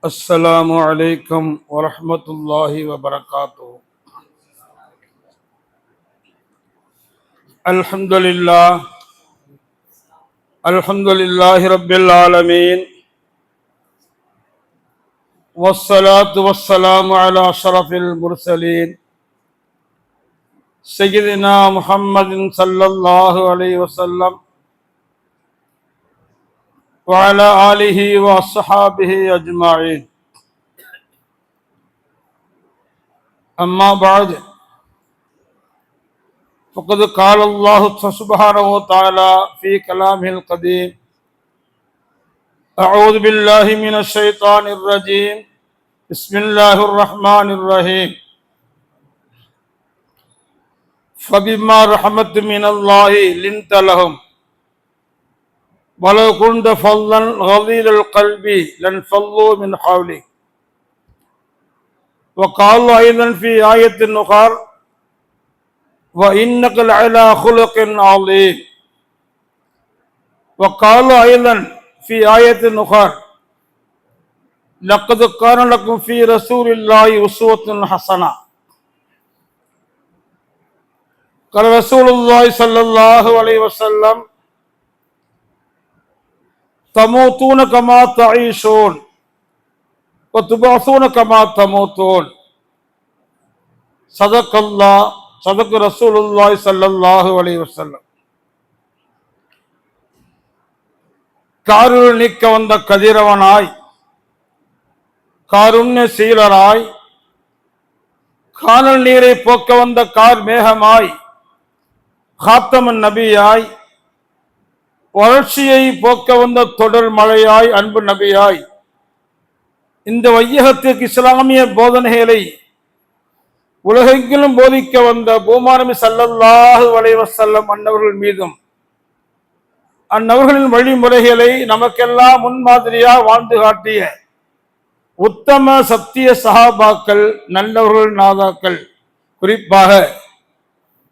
السلام عليكم ورحمة الله وبركاته. الحمد لله رب العالمين، والصلاة والسلام على أشرف المرسلين سيدنا محمد صلى الله عليه وسلم وعلى آله وأصحابه أجمعين. أما بعد، فقد قال الله سبحانه وتعالى في كلامه القديم: أعوذ بالله من الشيطان الرجيم، بسم الله الرحمن الرحيم. فبما رحمة من الله لنت لهم ولو كنت فظا غليظ القلب لانفضوا من حولك. وقال أيضا في آية أخرى: وإنك لعلى خلق عظيم. وقال أيضا في آية أخرى: لقد كان لكم في رسول الله أسوة حسنة. قال رسول الله صلى الله عليه وسلم: تموتون كما تعيشون وتبعثون كما تموتون. صدق الله، صدق رسول الله صلى الله عليه وسلم. காருள் நீக்க வந்த கதிரவனாய், காருண்ய சீலராய், கானல் நீரை போக்க வந்த கார் மேகமாய், காத்தமன் நபியாய், வறட்சியை போக்க வந்த தொடர் மழையாய், அன்பு நபியாய், இந்த வையகத்திற்கு இஸ்லாமிய போதனைகளை உலகெங்கிலும் போதிக்க வந்த பூமானபி ஸல்லல்லாஹு அலைஹி வஸல்லம் அன்னவர்கள் மீதும் அந்நவர்களின் வழிமுறைகளை நமக்கெல்லாம் முன்மாதிரியாக வாழ்ந்து காட்டிய உத்தம சத்திய சஹாபாக்கள், நல்லவர்கள், நாதாக்கள், குறிப்பாக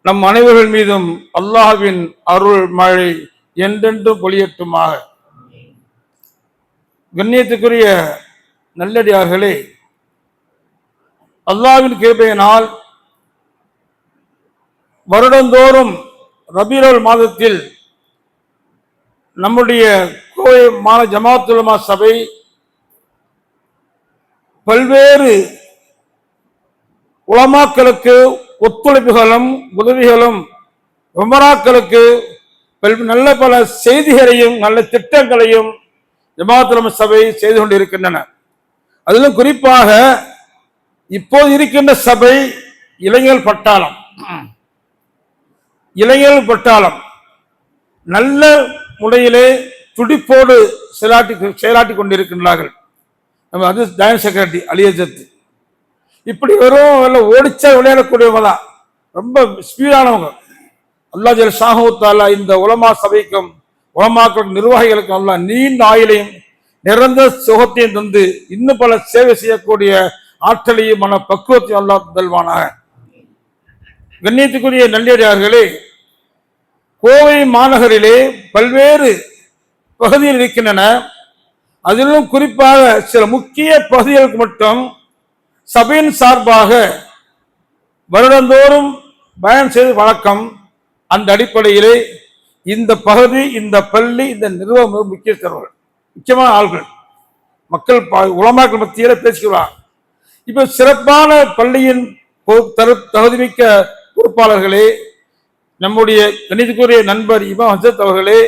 நம் அனைவர்கள் மீதும் அல்லாஹ்வின் அருள் மழை என்றென்றும் பொழியட்டுமாக. கண்ணியத்துக்குரிய நல்லடியார்களே, அல்லாஹ்வின் கிருபையினால் வருடந்தோறும் ரபீஉல் மாதத்தில் நம்முடைய கோவை மாநில ஜமாஅத் உலமா சபை பல்வேறு உலமாக்களுக்கு ஒத்துழைப்புகளும் உதவிகளும், உமராக்களுக்கு நல்ல பல செய்திகளையும் நல்ல திட்டங்களையும் ஜமாஅத் உலமா சபை செய்து கொண்டிருக்கின்றன. அதிலும் குறிப்பாக இப்போது இருக்கின்ற சபை இளைஞர் பட்டாளம். இளைஞர் பட்டாளம் நல்ல முறையிலே துடிப்போடு செயலாட்டி கொண்டிருக்கின்றார்கள். நம்ம அது ஜாயின்ட் செக்ரட்டரி அலியஜத் இப்படி வெறும் ஓடிச்சா விளையாடக்கூடியவங்க தான், ரொம்ப ஸ்பீடானவங்க. அல்லாஹ் ஜல் ஷாஹு தஆலா இந்த உலமா சபைக்கும் உலமாக்கள் நிர்வாகிகளுக்கும் அல்லாஹ் நீண்ட ஆயுளையும் நிரந்தர சுகத்தையும் தந்து இன்னும் பல சேவை செய்யக்கூடிய ஆற்றலையும் மன பக்குவத்தையும் அல்லாஹ் தல்வானாக. கண்ணியத்துக்குரிய நல்லடியார்களே, கோவை மாநகரிலே பல்வேறு பகுதிகள் இருக்கின்றன. அதிலும் குறிப்பாக சில முக்கிய பகுதிகளுக்கு மட்டும் சபையின் சார்பாக வருடந்தோறும் பயணம் செய்து வழக்கம். அந்த அடிப்படையிலே இந்த பகுதி, இந்த பள்ளி, இந்த நிர்வாகம் முக்கியமான ஆள்கள், மக்கள் உலமாக்கள் மத்தியில் பேசுகிறார். இப்ப சிறப்பான பள்ளியின் தகுதிமிக்க பொறுப்பாளர்களே, நம்முடைய கணிதக்குரிய நண்பர் இமாம் ஹஜ்ரத் அவர்களே,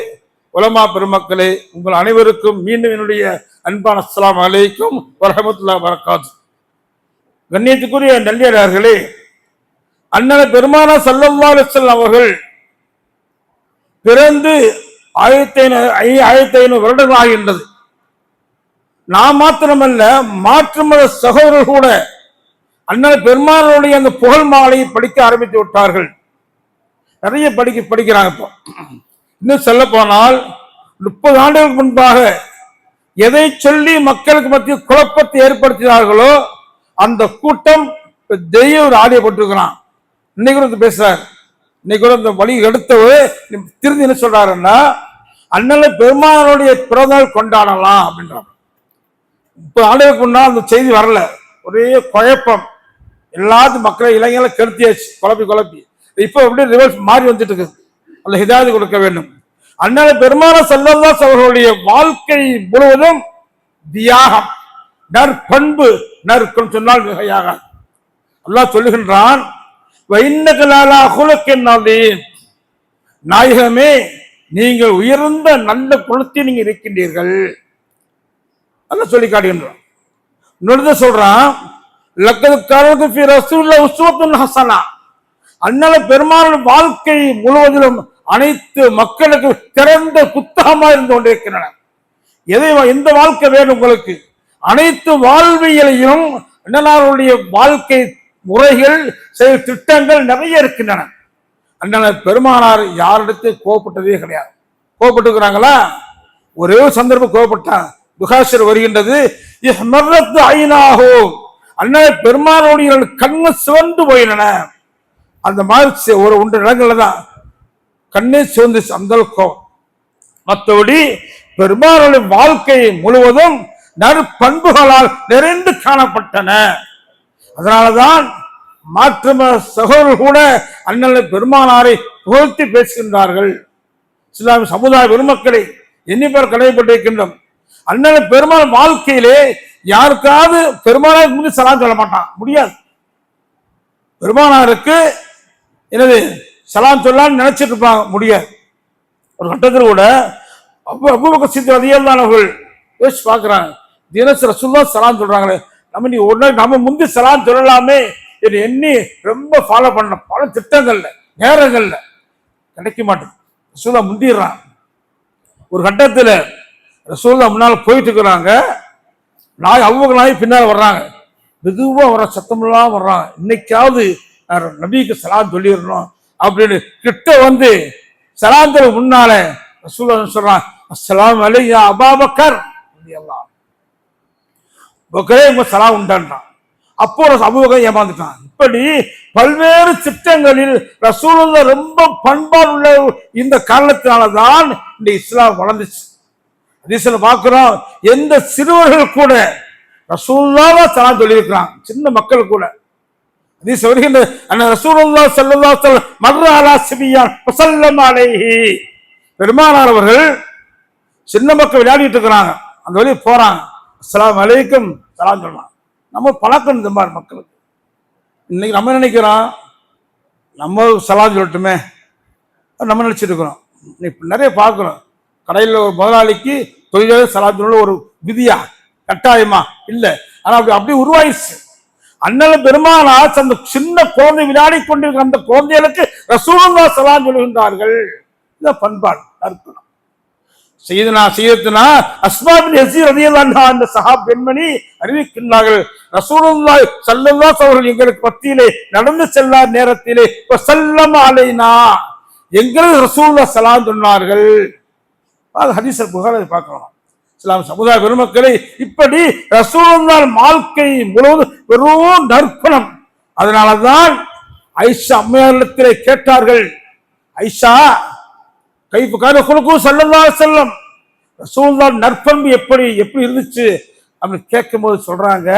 உலமா பெருமக்களே, உங்கள் அனைவருக்கும் மீண்டும் என்னுடைய அன்பான அஸ்ஸலாமு அலைக்கும் வரஹ்மத்துல்லாஹி வபரகாத்துஹு. கண்ணியத்துக்குரிய நல்லடியார்களே, அண்ணன் பெருமானார் ஸல்லல்லாஹு அலைஹி வஸல்லம் அவர்கள் பிறந்து 1500 வருடங்கள் ஆகின்றது. நாம் மாத்திரமல்ல, மாற்று மத சகோதரர்கள் கூட அண்ணன் பெருமானாருடைய அந்த புகழ் மாலையை படிக்க ஆரம்பித்து விட்டார்கள். நிறைய படிக்கிறாங்க. இப்போ இன்னும் சொல்ல போனால் 30 ஆண்டுகளுக்கு முன்பாக எதை சொல்லி மக்களுக்கு மத்திய குழப்பத்தை ஏற்படுத்தினார்களோ அந்த கூட்டம் தெய்வ ஒரு ஆடியோ போட்டிருக்கிறான். இன்னைக்கு கூட பேசுறாரு. இன்னைக்கு கூட இந்த வழி எடுத்தவர் திருந்தி என்ன சொல்றாருன்னா, அண்ணல பெருமானுடைய பிறந்தநாள் கொண்டாடலாம் அப்படின்றாங்க. 30 ஆண்டுகளுக்கு முன்னால் அந்த செய்தி வரல, ஒரே குழப்பம், எல்லாத்தையும் மக்களை இளைஞர்களை கெடுத்தியாச்சு, குழப்பி இப்ப எப்படி ரிவர்ஸ் மாறி வந்துட்டு இருக்கு. அல்ல ஹிதாயத் கொடுக்க வேண்டும். அண்ணல பெருமான ஸல்லல்லாஹு அவர்களுடைய வாழ்க்கை முழுவதும் தியாகம், நற்பண்பு, நற்குணம் சொன்னால் மிகையாக. அல்லாஹ் சொல்லுகின்றான், நாயகமே நீங்கள் உயர்ந்த நல்ல குணத்தில் நீங்க இருக்கின்றீர்கள் அல்லாஹ் சொல்லி காட்டுகின்றான். இன்னொரு சொல்றான், அண்ணல பெருமாள் வாழ்க்கை முழுவதிலும் அனைத்து மக்களுக்கு திறந்த புத்தகமாக இருந்து கொண்டிருக்கின்றன. எந்த வாழ்க்கை வேணும் உங்களுக்கு? அனைத்து வாழ்வியலையும் அண்ணலாருடைய வாழ்க்கை முறைகள், செயல் திட்டங்கள் நிறைய இருக்கின்றன. அண்ணல பெருமானார் யாரிடத்து கோவப்பட்டதே கிடையாது. கோவப்பட்டுக்கிறாங்களா? ஒரே ஒரு சந்தர்ப்பம் கோவப்பட்டான். புகாஷர் வருகின்றது, அண்ணல பெருமானுடைய கண்ணு சிவந்து போயின. அந்த மாதிரி ஒரு 1 இடங்கள்ல தான் கண்ணே சிவந்து, அந்த கோபம். மற்றபடி பெருமானுடைய வாழ்க்கை முழுவதும் நற்பண்புகளால் நிறைந்து காணப்பட்டன. அதனாலதான் மாற்று சகோதரர்கள் கூட அண்ணல பெருமானாரை புகழ்த்தி பேசுகின்றார்கள். இஸ்லாமிய சமுதாய பெருமக்களை எண்ணிப்பேர் கடமைப்பட்டிருக்கின்றோம். அண்ணல பெருமாள் வாழ்க்கையிலே யாருக்காவது பெருமானாருக்கு முந்தி சலாம் சொல்ல மாட்டான், முடியாது. பெருமானாருக்கு என்னது சலாம் சொல்லான்னு நினைச்சிட்டு இருப்பாங்க, முடியாது. ஒரு கட்டத்தில் கூட அபூபக்கர் சித்திக் ரலியல்லாஹு அன்ஹு யோசிச்சு பார்க்குறாங்க, தினசரி ரசூலுல்லாஹ் சலாம் சொல்றாங்களே, நம்ம முந்தி சலாம் சொல்லலாமே எண்ணி ரொம்ப ஃபாலோ பண்ண பல திட்டங்கள்ல நேரங்கள்ல கிடைக்க மாட்டேன். ரசூலுல்லாஹ் முந்திடுறான். ஒரு கட்டத்தில் ரசூலுல்லாஹ் முன்னால் போயிட்டு இருக்கிறாங்க, அபூபக்கர் பின்னால் வர்றாங்க, மெதுவா வர சத்தமெல்லாம் வர்றாங்க. இன்னைக்காவது நபிக்கு சலாம் சொல்லிடணும் அப்படின்னு கிட்ட வந்து சலாந்தருக்கு முன்னால ரசூலுல்லாஹ் சொல்றான், அஸ்ஸலாமு அலைக்கும் யா அபூபக்கர் ரலியல்லாஹு அன்ஹு, சலாம் உண்டான்றான். அப்போ அபூபக்கர் ஏமாந்துட்டான். இப்படி பல்வேறு திட்டங்களில் ரசூலுல்லாஹ் ரொம்ப பண்பாடு உள்ள இந்த காரணத்தினாலதான் இந்த இஸ்லாம் வளர்ந்துச்சு. ஹதீஸ்ல பார்க்கிறோம், எந்த சிறுவர்கள் கூட ரசூலுல்லாஹ் சலாம் சொல்லியிருக்கிறான், சின்ன மக்கள் கூட. ஹதீஸ் வருகின்ற ரசூலுல்லாஹ் ஸல்லல்லாஹு அலைஹி வஸல்லம் மர்ர அலா சிபியான் வஸல்லம் அலைஹி, பெருமானார் அவர்கள் சின்ன மக்கள் விளையாடிட்டு இருக்கிறாங்க, அந்த வழி போறாங்க, அஸ்ஸலாமு அலைக்கும் சலாம் சொல்றாங்க. நம்ம பழக்கம் இந்த மாதிரி மக்களுக்கு. இன்னைக்கு நம்ம நினைக்கிறோம் நம்ம சலாம் சொல்லட்டுமே, நம்ம நினைச்சிட்டு இருக்கிறோம். நிறைய பார்க்கிறோம், கடையில் ஒரு முதலாளிக்கு தொழிலாளி சலாம் சொல்ல ஒரு விதியா கட்டாயமா இல்லை, ஆனா அப்படி உருவாயிடுச்சு. அண்ணல பெருமானார் அந்த சின்ன குழந்தை விளையாடி கொண்டிருக்கிற அந்த குழந்தைகளுக்கு ரசூலுல்லாஹ் சலாம் சொல்கின்றார்கள். இந்த பண்பாடு நற்குணம். சையதுனா அஸ்மா பின் யஸீத் ரலியல்லாஹு அன்ஹா அந்த சஹாப் பெண்மணி அறிவிக்கின்றார்கள், ரசூலுல்லாஹ் ஸல்லல்லாஹு அலைஹி வஸல்லம் எங்களுக்கு மத்தியிலே நடந்து செல்லாத நேரத்திலே வஸல்லம் அலைனா, எங்களுக்கு ரசூலுல்லாஹ் சலாம் சொன்னார்கள். ஹதீஸ் புகாரி பார்க்கலாம். இஸ்லாம் சமுதாய பெருமக்களை இப்படி ரசூலுல்லாஹ் வாழ்க்கை முழுவதும் வெறும் நற்குணம். அதனாலதான் ஐஷா அம்மையாரிடத்திலே கேட்டார்கள், ஐஷா கைஃப கான குலுகு ஸல்லல்லாஹு அலைஹி வஸல்லம், ரசூலுல்லாஹ் நற்பண்பு எப்படி இருந்துச்சு அப்படின்னு கேட்கும்போது சொல்றாங்க,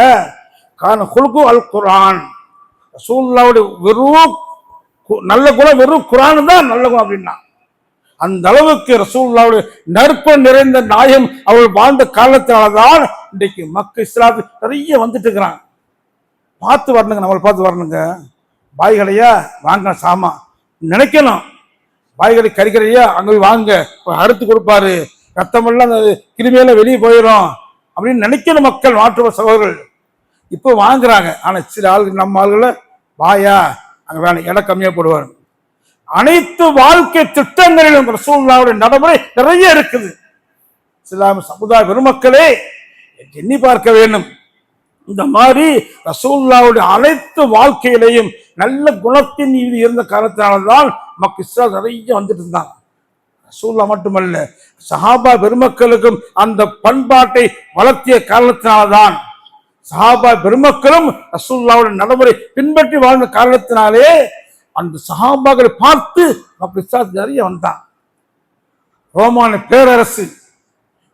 கான குலுகு அல் குர்ஆன், ரசூலுல்லாஹ்வுடைய வெறும் நல்ல குணம் வெறும் குர்ஆன் தான் நல்ல குணம் அப்படின்னா. அந்த அளவுக்கு ரசூலுல்லாஹ்வுடைய நற்பண்பு நிறைந்த நாயம் அவர்கள் வாழ்ந்த காலத்தினால்தான் இன்றைக்கு மக்கள் இஸ்லாத்துக்கு நிறைய வந்துட்டு இருக்கிறாங்க. பார்த்து வரணுங்க, நம்மளை பார்த்து வரணுங்க. பாய்களையா வாங்க சாமா நினைக்கணும், பாய்களை கறிக்கடையா அங்க போய் வாங்க, அறுத்து கொடுப்பாரு, ரத்தமெல்லாம் அந்த கிருமியெல்லாம் வெளியே போயிடும் அப்படின்னு நினைக்கணும் மக்கள், மாற்று சகோதரர்கள். இப்போ வாங்குறாங்க. ஆனா சில ஆளுகள் நம்ம ஆளுகளை பாயா அங்க வேணும், இடம் கம்மியா போடுவாரு. அனைத்து வாழ்க்கை திட்டங்களிலும் ரசூலுல்லாஹ்வுடைய நடைமுறை நிறைய இருக்குது. இஸ்லாமிய சமுதாய பெருமக்களே எண்ணி பார்க்க வேண்டும். இந்த மாதிரி ரசூலுல்லாஹ்வுடைய அனைத்து வாழ்க்கையிலையும் நல்ல குணத்தின் மீது இருந்த காரணத்தினால்தான் மக்கள் இஸ்லாம் நிறைய வந்துட்டு இருந்தாங்க. ரசூலுல்லாஹ் மட்டுமல்ல, சஹாபா பெருமக்களுக்கும் அந்த பண்பாட்டை வளர்த்திய காரணத்தினால்தான் சஹாபா பெருமக்களும் ரசூலுல்லாஹ்வுடைய நடைமுறை பின்பற்றி வாழ்ந்த காரணத்தினாலே அந்த சஹாபாக்களை பார்த்து மக்கள் இஸ்லாம் நிறைய வந்தான். ரோமானிய பேரரசு,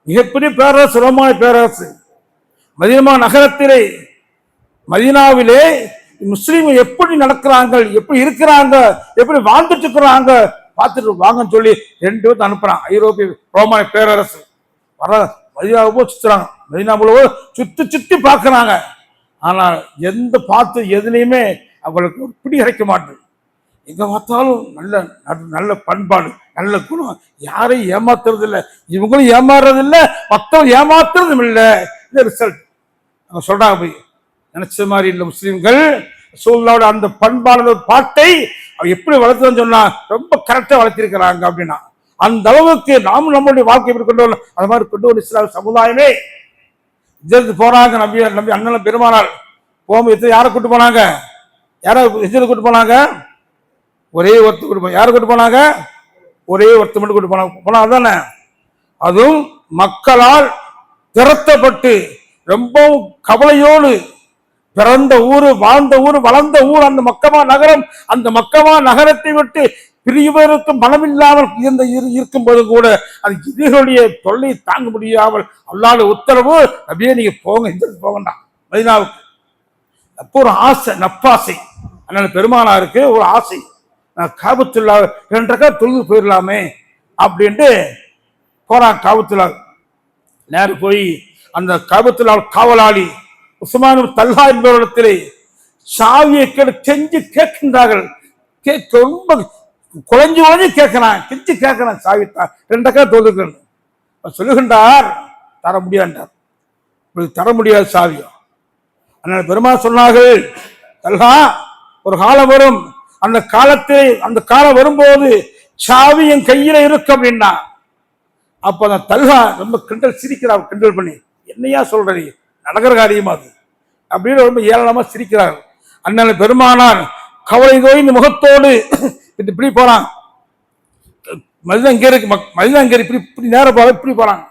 மிகப்பெரிய பேரரசு ரோமானிய பேரரசு. மதீனா நகரத்திலே, மதீனாவிலே முஸ்லீம்கள் எப்படி நடக்கிறாங்க, எப்படி இருக்கிறாங்க, எப்படி வாழ்ந்துட்டு இருக்கிறாங்க பார்த்துட்டு வாங்கன்னு சொல்லி 2 பேர்த்து அனுப்புறான். ஐரோப்பிய ரோமானிய பேரரசு வர மதீனாவை சுத்துறாங்க. மதீனாவுல சுத்தி சுத்தி பார்க்கறாங்க. ஆனால் எந்த பார்த்து எதுலையுமே அவங்களுக்கு பிடி கிடைக்க மாட்டேது. எங்க பார்த்தாலும் நல்ல நல்ல பண்பாடு, நல்ல குணம், யாரையும் ஏமாத்துறது இல்லை, இவங்களும் ஏமாறுறது இல்லை, மற்றவங்க ஏமாத்துறதும் இல்லை. இந்த ரிசல்ட் அவங்க சொல்றாங்க. போய் நினைச்ச மாதிரி இல்லை முஸ்லீம்கள். ரசூலுல்லாஹ்வோட அந்த பண்பாடு பாட்டை அவ எப்படி வளர்த்துன்னு சொன்னா ரொம்ப கரெக்டா வளர்த்திருக்கிறாங்க. அப்படின்னா அந்த அளவுக்கு நாமும் நம்மளுடைய வாழ்க்கை எப்படி கொண்டு வரலாம், அது மாதிரி கொண்டு வர இஸ்லாம் சமுதாயமே இஜரத்து போறாங்க. நம்பி அண்ணன் பெருமானார் போகும்போது யாரை கூட்டு போனாங்க, யாரை இஜரத்து கூட்டு போனாங்க? ஒரே ஒருத்தர் கூட்டு போனாங்க. யாரை கூட்டு போனாங்க? ஒரே ஒருத்தர் மட்டும் கூட்டு போனா தானே. அதுவும் மக்களால் திரட்டப்பட்டு ரொம்பவும் கவலையோடு பிறந்த ஊரு, வாழ்ந்த ஊர், வளர்ந்த ஊர் அந்த மக்கமா நகரம். அந்த மக்கமா நகரத்தை விட்டு பிரிவதற்கு மனமில்லாமல் இருக்கும் போது கூட அது இதுகளுடைய தொல்லை தாங்க முடியாமல் அல்லாஹ்வுடைய உத்தரவு, அப்படியே நீங்க போங்க, இந்த போகண்டாம் மதீனாவுக்கு. அப்போ ஒரு ஆசை, நப்பாசை, அதனால பெருமானாருக்கு ஒரு ஆசை, நான் காபத்துல்லா 2 ரக்காத் தொழுது போயிடலாமே அப்படின்ட்டு போறான். காபத்துல்லா நேரம் போய் அந்த காபத்துல்லா காவலாளி உஸ்மான் தல்ஹா என்பவரிடத்திலே சாவியை செஞ்சு கேட்கின்றார்கள். ரொம்ப குழஞ்சு குழஞ்சு கேட்கிறான், கெஞ்சி கேட்கிறான். சாவி 2 ரக்காத் தொழுதுகள் சொல்லுகின்றார், தர முடியாண்டார். தர முடியாது சாவியும். அதனால பெருமாள் சொன்னார்கள், தல்ஹா ஒரு காலம் வரும், அந்த காலம் வரும்போது சாவி என் கையில இருக்கு அப்படின்னா. அப்ப அந்த தல்ஹா ரொம்ப கிண்டல் சிரிக்கிறார், கிண்டல் பண்ணி, என்னையா சொல்றீ, நடக்கிற காரியமா அது அப்படின்னு ரொம்ப ஏளனமா சிரிக்கிறார். அதனால பெருமானார் கவலை தோய்ந்த முகத்தோடு இப்படி போறான். மதினா இங்க இருக்கு, மதினா இங்க இப்படி நேரம் போக இப்படி போறாங்க.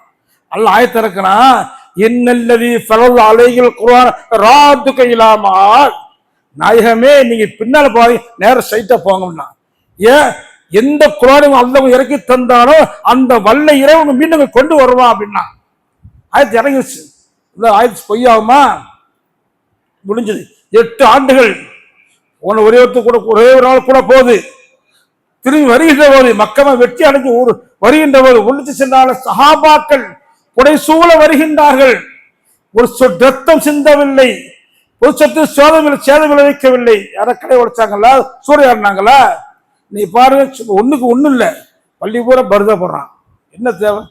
அல்ல ஆயத்த இருக்கிறான், என்னல்லதி ஃபரல் அலைகள் குர்ஆன் ராத்து கைலாமா, நாயகமே நீங்க பின்னால போய் நேரம் ஸ்ட்ரைட்டா போங்கன்னா. ஏன் எந்த குர்ஆனையும் அல்லாஹ் இறக்கி தந்தானோ அந்த வல்ல இறைவன் மீண்டும் கொண்டு வருவான் அப்படின்னா. ஆயத்து இறங்கிடுச்சு. இந்த ஆயத்து பொய்யாகுமா? முடிஞ்சது. 8 ஆண்டுகள் ஒரே ஒரு நாள் கூட போகுது. திரும்பி வருகின்ற போது மக்கமா வெற்றி அடைஞ்சு வருகின்ற போது ஒழித்து சென்றால சஹாபாக்கள் புடைசூழ வருகின்றார்கள். ஒரு ரத்தம் சிந்தவில்லை, ஒரு சொத்து சேதம் விளைவிக்கவில்லை. யார கடை உடைச்சாங்களா, சூறையாடினாங்களா? நீ பாருங்க, ஒண்ணுக்கு ஒண்ணு இல்லை, பள்ளி பூரா பருதா போடுறான். என்ன தேவை?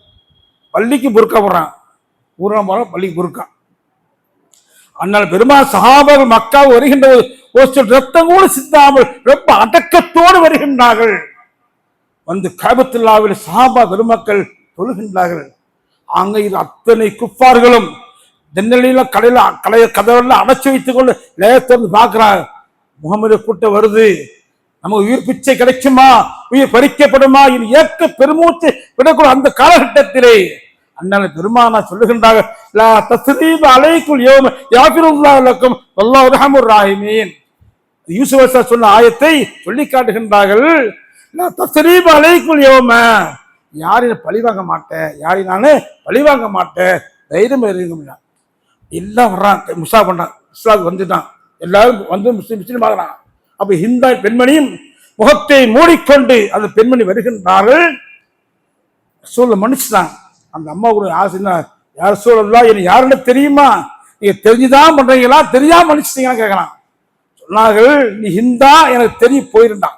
பள்ளிக்கு புர்கா போடுறான், ஊரெல்லாம் போறான், பள்ளிக்கு புர்கா. அதனால பெருமாள் சஹாபாக்கள் மக்கா வருகின்ற ஒரு ரத்தம் கூட சிந்தாமல் ரொம்ப அடக்கத்தோடு வருகின்றார்கள். வந்து காபத்துல்லாவில் சஹாபா பெருமக்கள் தொழுகின்றார்கள். அங்க இது அத்தனை குப்பார்களும் தென்னலில கதவெல்லாம் அடைச்சு வைத்துக் கொண்டு லேத்திறந்து பார்க்கிறாங்க. முகமது கூட்டம் வருது, நமக்கு உயிர் பிச்சை கிடைக்குமா, உயிர் பறிக்கப்படுமா, இது ஏற்க பெருமூச்சு விடக்கூட அந்த காலகட்டத்திலே அண்ணால பெருமானா சொல்லுகின்றார்கள், லா தஸ்ரீப அலைக்கும் யௌம யாஃபிருல்லாஹு லக்கும் வல்லாஹு அர்ஹமுர் ராஹிமீன். யூசுப் அலைஹிஸ்ஸலாம் சொன்ன ஆயத்தை சொல்லி காட்டுகின்றார்கள். லா தஸ்ரீப அலைக்கும் யௌம, யாரையும் பழி வாங்க மாட்டேன், யாரையும் நானு பழி வாங்க மாட்டேன், தைரியம் இருங்க. எல்லாம் வர்றான், முசா பண்றான், இஸ்லாம் வந்துட்டான், எல்லாரும் வந்து முஸ்லீம் ஆகிறான். அப்ப ஹிந்தா பெண்மணியும் முகத்தை மூடிக்கொண்டு அந்த பெண்மணி வருகின்றார்கள். சொல்ல மன்னிச்சுதான். அந்த அம்மா கூட ஆசைன்னா, யார் சூழல்லாம் என்ன யாருன்னு தெரியுமா, நீங்க தெரிஞ்சுதான் பண்றீங்களா, தெரியாம மன்னிச்சிட்டீங்கன்னு கேட்கலாம். சொன்னார்கள், நீ ஹிந்தா எனக்கு தெரிய போயிருந்தான்,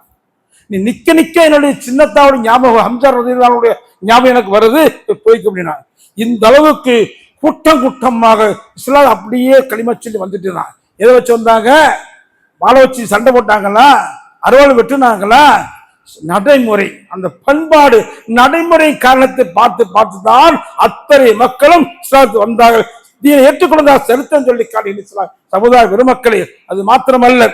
நீ நிக்க நிக்க என்னுடைய சின்னத்தாவுடைய ஞாபகம், ஹம்சா ரலியல்லாஹுடைய ஞாபகம் எனக்கு வருது, போய்க்கு அப்படின்னா. இந்த அளவுக்கு கூட்டம் கூட்டமாக இஸ்லாம் அப்படியே களிமா சொல்லி வந்துட்டு இருந்தான். எதை வச்சு வந்தாங்க? வாழை வச்சு சண்டை போட்டாங்களா, அறுவாள் வெட்டுனாங்களா? நடைமுறை, அந்த பண்பாடு நடைமுறை காரணத்தை பார்த்து தான் அத்தனை மக்களும் இஸ்லாத்துக்கு வந்தார்கள். இதை ஏற்றுக்கொண்டா சரித்திரம் சொல்லி காட்டி சமுதாய பெருமக்களே. அது மாத்திரமல்ல,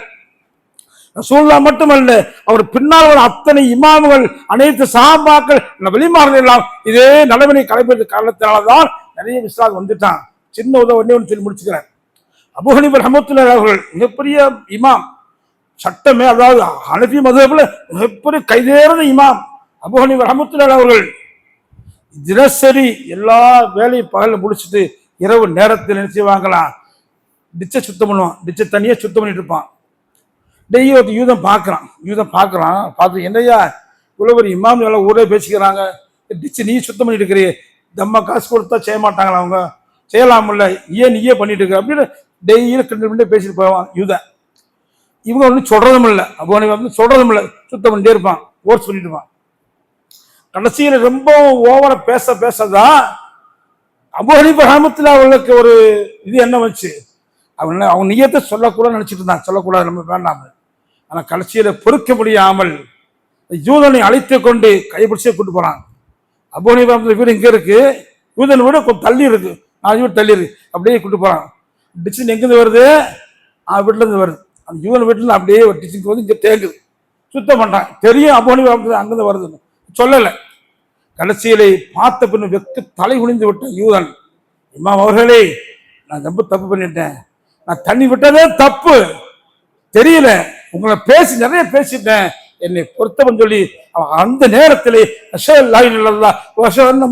ரசூலுல்லாஹ் மட்டுமல்ல, அவர் பின்னால் அத்தனை இமாம்கள், அனைத்து சஹாபாக்கள், வெளிமார்கள் எல்லாம் இதே நடைமுறை கடைபிடித்த காரணத்தினால்தான் நிறைய இஸ்லாம் வந்துட்டான். சின்ன உதவி ஒன்று சொல்லி முடிச்சுக்கிறேன். அபூ ஹனீஃபா ரஹ்மத்துல்லாஹி அவர்கள் மிகப்பெரிய இமாம், சட்டமே, அதாவது ஹனஃபி மதுஹப்ல மிகப்பெரிய கைதேர்ந்த இமாம் அபூ ஹனீஃபா ரஹ்மத்துல்லாஹி அவர்கள் தினசரி எல்லா வேலையும் பகலில் முடிச்சுட்டு இரவு நேரத்தில் என்ன செய்வாங்களாம், டிச்சை சுத்தம் பண்ணுவான். டிச்சை தனியாக சுத்தம் பண்ணிட்டு இருப்பான். டெய்லி ஒரு யூதம் பார்க்குறான். பார்த்து என்னையா இவ்வளோ ஒரு இமாம் எல்லாம் ஊரே பேசிக்கிறாங்க, டிச்சு நீ சுத்தம் பண்ணிட்டு இருக்கிறீ, தம்மா காசு கொடுத்தா செய்ய மாட்டாங்களா, அவங்க செய்யலாமில்ல, நீயே பண்ணிட்டு இருக்க அப்படின்னு டெய்லி கிட்ட பேசிட்டு போவான் யூதன். இவங்க ஒன்றும் சொல்றதும் இல்லை, அப்போ வந்து சொல்றதும் இல்லை, சுத்தம் பண்ணிட்டே இருப்பான், ஓர் சொல்லிட்டு இருப்பான். கடைசியில் ரொம்ப ஓவர பேசதான் அபூ ஹனீஃபா ரஹ்மத்துல்லாஹி அவர்களுக்கு ஒரு இது என்ன வச்சு, அவங்க நியத்தை சொல்லக்கூட நினைச்சிட்டு இருந்தாங்க, சொல்லக்கூடாது நம்ம வேண்டாம். ஆனா கடைசியில பொறுக்க முடியாமல் யூதனை அழைத்து கொண்டு கைப்பிடிச்சே கூட்டு போறான். அபூ ஹனீஃபா வீடு இங்க இருக்கு, யூதன் வீடு கொஞ்சம் தள்ளி இருக்கு, 4 வீடு தள்ளி இருக்கு, அப்படியே கூட்டு போறான். டிசிஷன் எங்கிருந்து வருது, வீட்டுல இருந்து வருது. அந்த யூதன் வீட்டுல அப்படியே ஒரு டிசிஷன் வந்து இங்க தேங்குது, சுத்தம் பண்றான். தெரியும் அபூ ஹனீஃபா அங்கிருந்து வருது, சொல்லல. கடைசியிலே பார்த்த பின் வெக்கு தலை குனிந்து விட்ட யூதன், இமாம் அவர்களே நான் ரொம்ப தப்பு பண்ணிட்டேன், நான் தண்ணி விட்டதே தப்பு, தெரியல, உங்களை நிறைய பேசிட்டேன், என்னை பொருத்தவன் சொல்லி அந்த நேரத்திலே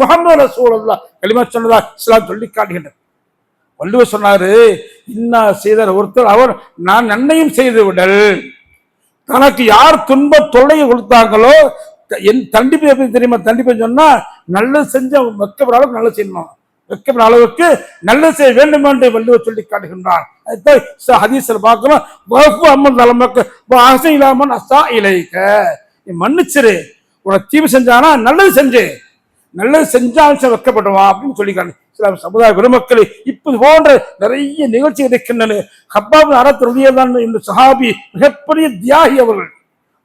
முஹம்மது ரசூலுல்லாஹ் கலிமா சொன்னதா இஸ்லாம் சொல்லி காட்டுகின்றனர். வள்ளுவர் சொன்னாரு, இன்னா செய்தார் ஒருத்தர் அவர் நான் நன்மையும் செய்து விடல், தனக்கு யார் துன்ப தொல்லையை கொடுத்தாங்களோ என் தண்டிப்பு எப்படி தெரியுமா, தண்டிப்பு சொன்னா நல்லது செஞ்ச வெக்கப்படுற அளவுக்கு நல்லது செய்யணும், வெக்கப்படுற அளவுக்கு நல்லது செய்ய வேண்டும் என்று வள்ளுவர் சொல்லி காட்டுகின்றான். ஹதீஸ்ல பார்க்கிறோம், மன்னிச்சிரு, உனக்கு தீவு செஞ்சானா நல்லது செஞ்சா வெக்கப்படுவான் அப்படின்னு சொல்லிக்காங்க. சில சமுதாய பெருமக்களை இப்படி போன்ற நிறைய நிகழ்ச்சி இருக்கின்றன. ஹப்பாப் அரத் ரலியல்லாஹு அன்ஹு என்ற சஹாபி மிகப்பெரிய தியாகி அவர்கள்.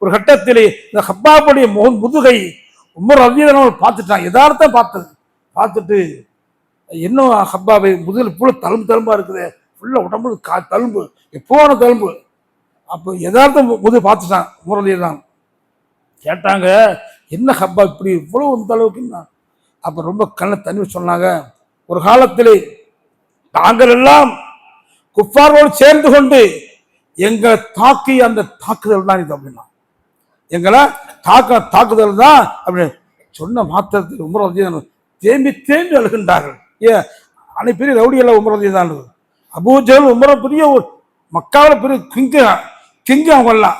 ஒரு கட்டத்திலே இந்த ஹப்பாபுடைய முதுகை உமர் ரலியல்லாஹு அன்ஹு பார்த்துட்டான், யதார்த்தம் பார்த்துட்டு இன்னும் ஹப்பாபை முதுகில் ஃபுல்லா தழும்பா இருக்குது, ஃபுல்லா உடம்பு தழும்பு, எப்போன தழும்பு. அப்போ யதார்த்தம் முதுகு பார்த்துட்டான் உமர் ரலியல்லாஹு. கேட்டாங்க, என்ன ஹப்பா இப்படி இவ்வளவு அந்த அளவுக்கு? அப்ப ரொம்ப கண்ணை தண்ணி சொன்னாங்க, ஒரு காலத்திலே தாங்கள் எல்லாம் குஃபாரோடு சேர்ந்து கொண்டு எங்களை தாக்கி அந்த தாக்குதல் தான் இது அப்படின்னா, எங்களை தாக்குதல் தான் அப்படின்னு சொன்ன மாத்திரத்தில் உமர் ரலியல்லாஹு தேம்பி அழுகின்றார்கள். பெரிய ரவுடி எல்லாம் உமர் ரலியல்லாஹு தான். அபூ ஜஹல் உமர பெரிய மக்காவில் பெரிய கிங்கு அவங்க எல்லாம்.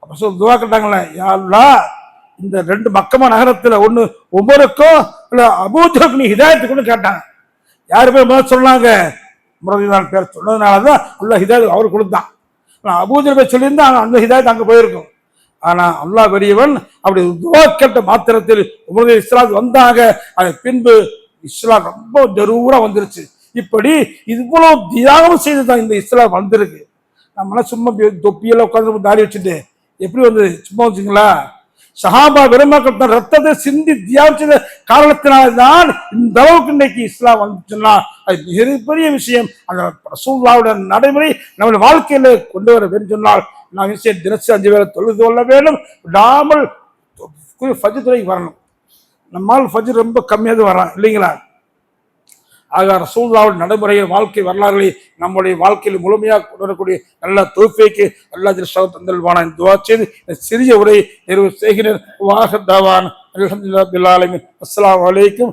அப்ப சொல்லி துவா கேட்டாங்களே, யா அல்லாஹ் இந்த 2 மக்கமா நகரத்துல ஒண்ணு உமருக்கும் இல்ல அபூ ஜஹல் நீ ஹிதாயத்துக்குன்னு கேட்டாங்க. யாரு பேர் முதல்ல சொன்னாங்க, உமர் ரலியல்லாஹு பேர் சொன்னதுனாலதான் அல்லாஹ் ஹிதாயத் அவரு கொடுத்தான். அபூ ஜஹல் பேர் சொல்லியிருந்தா அந்த ஹிதாயத் அங்க போயிருக்கும். ஆனா அல்லாஹ் பெரியவன். அப்படி துவா கேட்ட மாத்திரத்தில் உமர் இஸ்லாம் வந்தாங்க. அதன் பின்பு இஸ்லாம் ரொம்ப ஜரூரா வந்துருச்சு. இப்படி இவ்வளவு தியாகம் செய்துதான் இந்த இஸ்லாம் வந்திருக்கு. நம்மளாம் சும்மா தொப்பியெல்லாம் உட்காந்து தாடி வச்சுட்டு எப்படி வந்தது, சும்மா வச்சுங்களா? சஹாபா பெருமக்கள் தன் ரத்தத்தை சிந்தி தியாகம் செய்த காரணத்தினால்தான் இந்த அளவுக்கு இன்னைக்கு இஸ்லாம் வந்துச்சுன்னா அது மிகப்பெரிய விஷயம். அந்த ரசூலுல்லாஹ்வுடைய நடைமுறை நம்முடைய வாழ்க்கையில கொண்டு வர வேண்டும் சொன்னால் நாம் தினசரி 5 வேளை தொழுது கொள்ள வேண்டும், விடாமல் ஃபஜ்ர் துறைக்கு வரணும். நம்மால் ஃபஜ்ர் ரொம்ப கம்மியாக வரான் இல்லைங்களா? ஆக ரசூலுல்லாஹ்வுடைய நடைமுறையை வாழ்க்கை வரலாறுகளை நம்முடைய வாழ்க்கையில் முழுமையாக கொண்டு வரக்கூடிய நல்ல தௌஃபீக்கு அல்லாஹ் ஜல்ல தந்தல்வான துஆ செய்து சிறிய உரை நிறைவு செய்கிறேன். வாஹிர் தவான் அல்ஹம்துலில்லாஹி ரப்பில் ஆலமீன். அஸ்ஸலாமு அலைக்கும்.